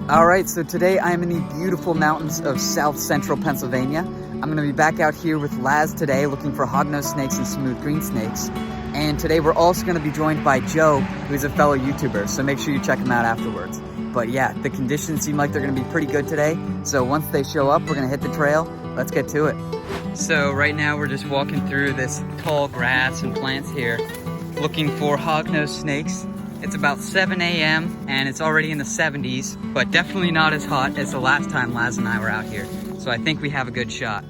All right, so today I am in the beautiful mountains of South Central Pennsylvania. I'm gonna be back out here with Laz today looking for hognose snakes and smooth green snakes. And today we're also gonna be joined by Joe, who's a fellow YouTuber, so make sure you check him out afterwards. But yeah, the conditions seem like they're gonna be pretty good today. So once they show up, we're gonna hit the trail. Let's get to it. So right now we're just walking through this tall grass and plants here, looking for hognose snakes. It's about 7 a.m. and it's already in the 70s, but definitely not as hot as the last time Laz and I were out here. So I think we have a good shot.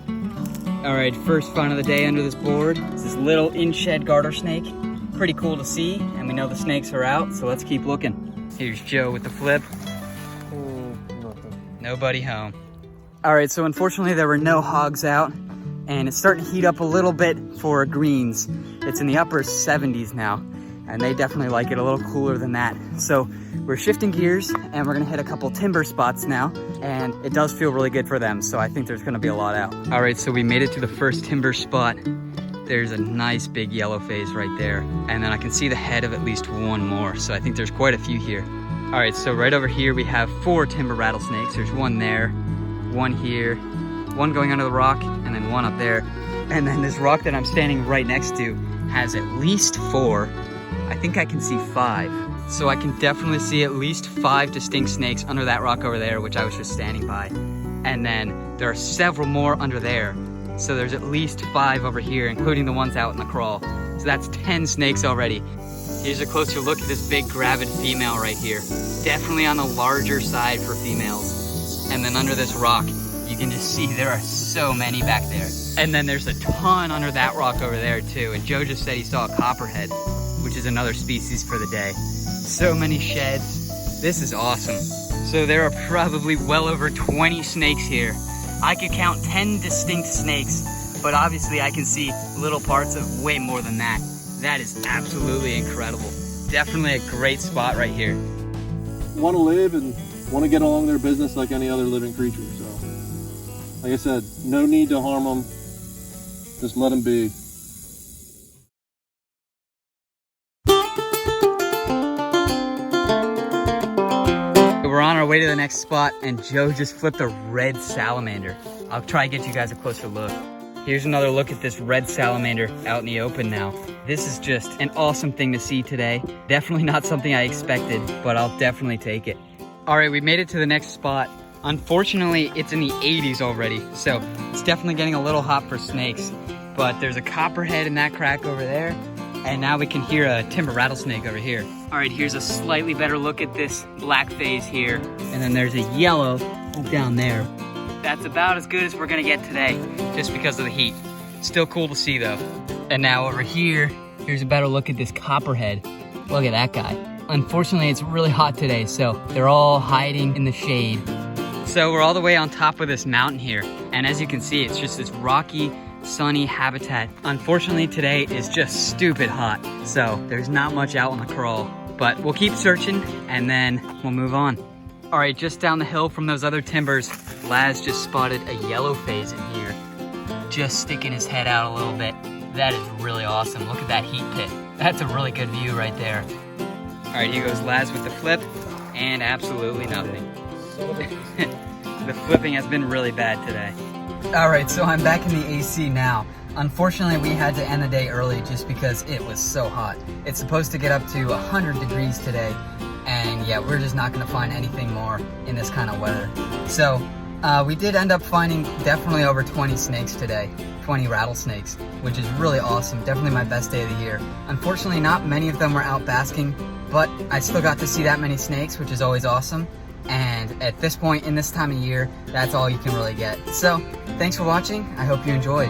All right, first find of the day under this board is this little in-shed garter snake. Pretty cool to see, and we know the snakes are out, so let's keep looking. Here's Joe with the flip. Nobody home. All right, so unfortunately there were no hogs out, and it's starting to heat up a little bit for greens. It's in the upper 70s now, and they definitely like it a little cooler than that. So we're shifting gears and we're gonna hit a couple timber spots now, and it does feel really good for them, so I think there's gonna be a lot out. All right, so we made it to the first timber spot. There's a nice big yellow phase right there, and then I can see the head of at least one more, so I think there's quite a few here. All right, so right over here we have 4 timber rattlesnakes. There's one there, one here, one going under the rock, and then one up there. And then this rock that I'm standing right next to has at least 4. I think I can see 5. So I can definitely see at least 5 distinct snakes under that rock over there, which I was just standing by. And then there are several more under there. So there's at least 5 over here, including the ones out in the crawl. So that's 10 snakes already. Here's a closer look at this big gravid female right here. Definitely on the larger side for females. And then under this rock, you can just see there are so many back there. And then there's a ton under that rock over there too. And Joe just said he saw a copperhead, which is another species for the day. So many sheds. This is awesome. So there are probably well over 20 snakes here. I could count 10 distinct snakes, but obviously I can see little parts of way more than that. That is absolutely incredible. Definitely a great spot right here. Want to live and want to get along their business like any other living creature. So, like I said, no need to harm them. Just let them be. We're on our way to the next spot, and Joe just flipped a red salamander. I'll try to get you guys a closer look. Here's another look at this red salamander out in the open now. This is just an awesome thing to see today. Definitely not something I expected, but I'll definitely take it. All right, we made it to the next spot. Unfortunately, it's in the 80s already, so it's definitely getting a little hot for snakes. But there's a copperhead in that crack over there, and now we can hear a timber rattlesnake over here. All right, here's a slightly better look at this black phase here, and then there's a yellow down there. That's about as good as we're gonna get today, just because of the heat. Still cool to see though. And now over here, here's a better look at this copperhead. Look at that guy. Unfortunately, it's really hot today, so they're all hiding in the shade. So we're all the way on top of this mountain here, and as you can see, it's just this rocky, sunny habitat. Unfortunately, today is just stupid hot, so there's not much out on the crawl, but we'll keep searching and then we'll move on. All right, just down the hill from those other timbers, Laz just spotted a yellow phase in here, just sticking his head out a little bit. That is really awesome. Look at that heat pit. That's a really good view right there. All right, here goes Laz with the flip, and absolutely nothing. The flipping has been really bad today. All right, so I'm back in the AC now. Unfortunately, we had to end the day early just because it was so hot. It's supposed to get up to 100 degrees today, and yeah, we're just not gonna find anything more in this kind of weather. So we did end up finding definitely over 20 snakes today, 20 rattlesnakes, which is really awesome. Definitely my best day of the year. Unfortunately, not many of them were out basking, but I still got to see that many snakes, which is always awesome. And at this point in this time of year, that's all you can really get. So thanks for watching. I hope you enjoyed.